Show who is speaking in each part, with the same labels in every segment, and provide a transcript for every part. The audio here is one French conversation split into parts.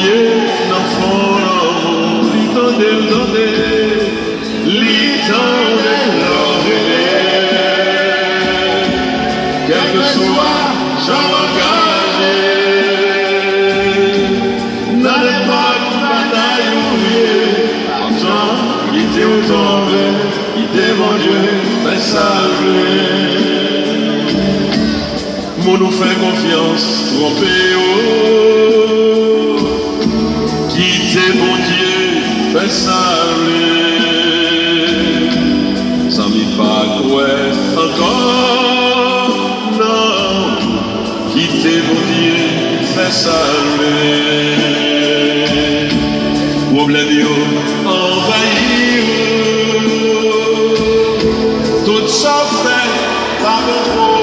Speaker 1: Dieu, l'enfant, l'amour, quel que soit, j'en engagé, dans les batailles oubliées, argent, il était au tombé, il était mon Dieu, mais salué. Mon nous fait confiance, trompé, quitter mon Dieu, fait saluer. Sans m'y pas quoi encore, non, quitter mon Dieu, fait saluer. Problème envahir, tout ça fait par mon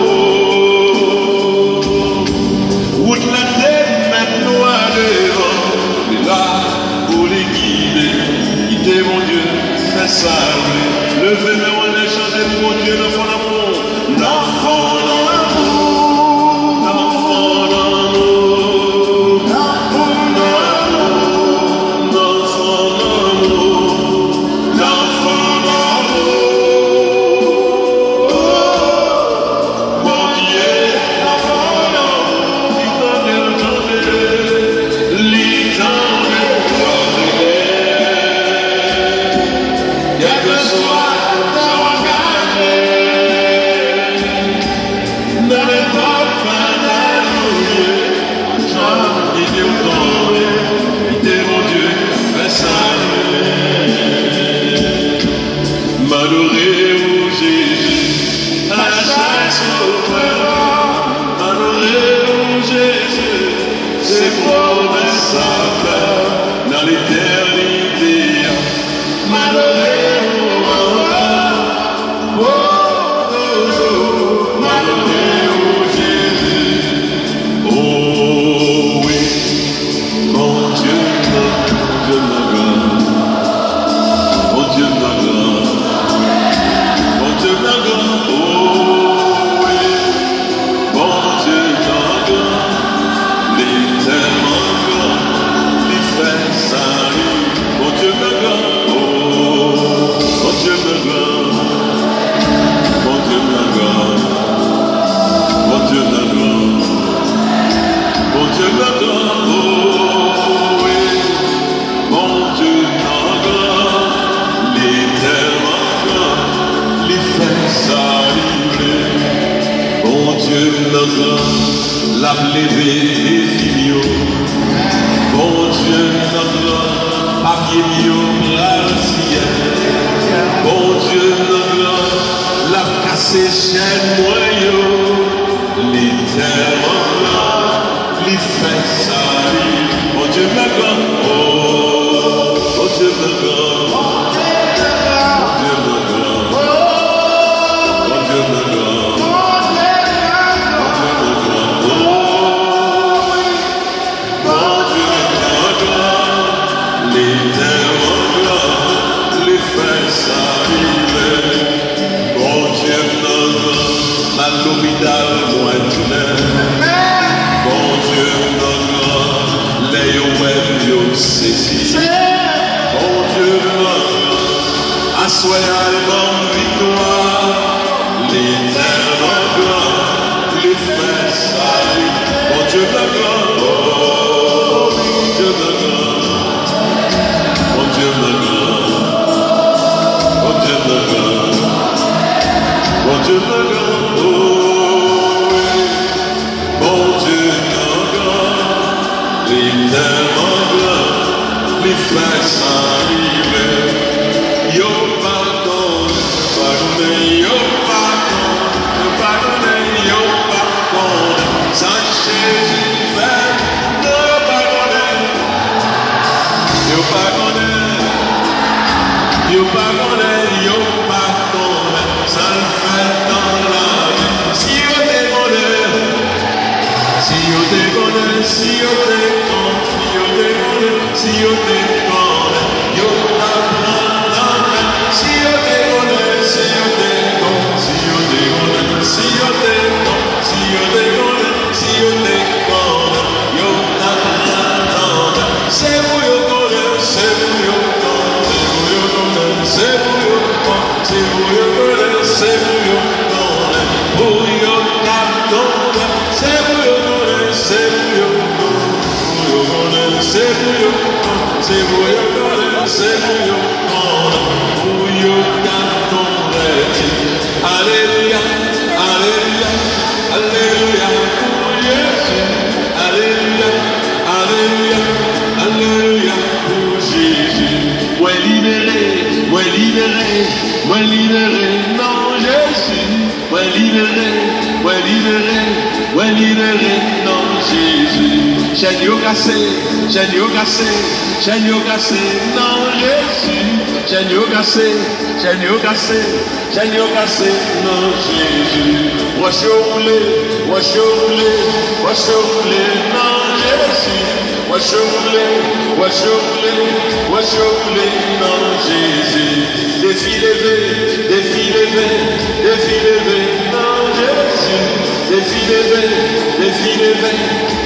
Speaker 1: mon Dieu, fais saluer. Levez-moi, on est changé de mon Dieu, l'enfant d'amour. L'enfant d'amour, l'enfant d'amour, l'enfant d'amour, l'enfant d'amour, l'enfant d'amour. Mon Dieu, l'enfant d'amour, quel que soit, j'en engagé, dans les batailles oubliées, j'en ai dit au tombé, il était mon Dieu, fais saluer. M'adorer au Jésus, à la chasse au père, m'adorer au Jésus, ses promesses à faire, dans l'éternité, m'adorer. La levé des filles, bon Dieu, notre papier bio, la ciel, bon Dieu, notre la cassé chaîne moyen, l'éternel, les fait salir, bon Dieu, notre oh, bon Dieu, notre l'hôpital, moi, tu bon Dieu, notre les ouelles, c'est bon Dieu, assoyez à bonne victoire, l'éternel, les frères salut, bon Dieu, notre oh, Dieu, notre bon Dieu, notre bon Dieu, notre bon Dieu, notre les frères s'arrivent, yo pardon, yo pardon, sans Jésus fait, yo pardon, yo pardon, sans le fait dans la vie. Si yo te connais, si yo te si yo te connais, yo t'apprends, si yo te connais, si yo te connais, si yo te connais, si yo te connais, si yo te connais, si yo te connais, yo t'apprends, si Alléluia, Alléluia, Alléluia pour Jésus. Alléluia, Alléluia, Alléluia pour Jésus. Ouais libéré, non Jésus. Ouais libéré, non Jésus. Chaîne cassé, non Jésus. Chaîne cassé, non Jésus. Rocher roulé, non Jésus. Rocher roulé, non Jésus. Défi levé, non Jésus.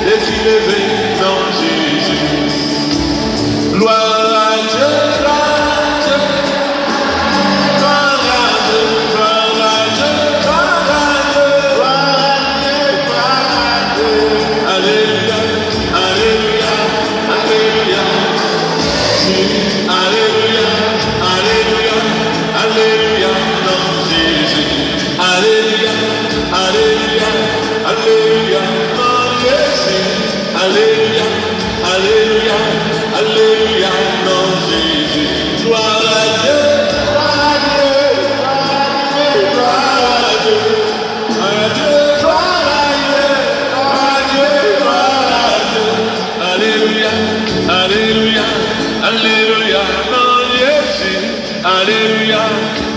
Speaker 1: Défi levé, non Jésus. Gloire à Dieu, Alléluia, Alléluia, Alléluia. Alléluia, Alléluia, Alléluia, non Jésus. Alléluia, Alléluia, Alléluia, non Jésus. Alléluia, Alléluia, Alléluia, non Jésus. Gloire à Dieu, gloire à Dieu, gloire à Dieu, gloire à Dieu, gloire à Dieu, gloire à Dieu. Alléluia, Alléluia, Alléluia, non Jésus. Alléluia,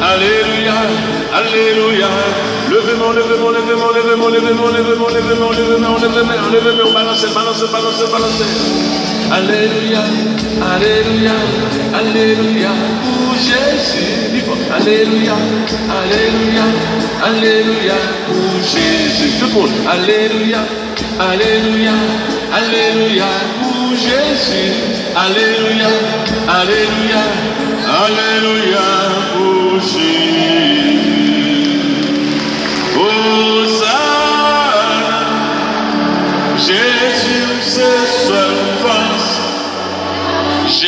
Speaker 1: Alléluia, Alléluia. Levez-moi, balancez. Alléluia, Alléluia, Alléluia pour Jésus. Alléluia, Alléluia, Alléluia pour Jésus. Tout le monde. Alléluia, Alléluia, Alléluia pour Jésus. Alléluia, Alléluia, Alléluia pour Jésus.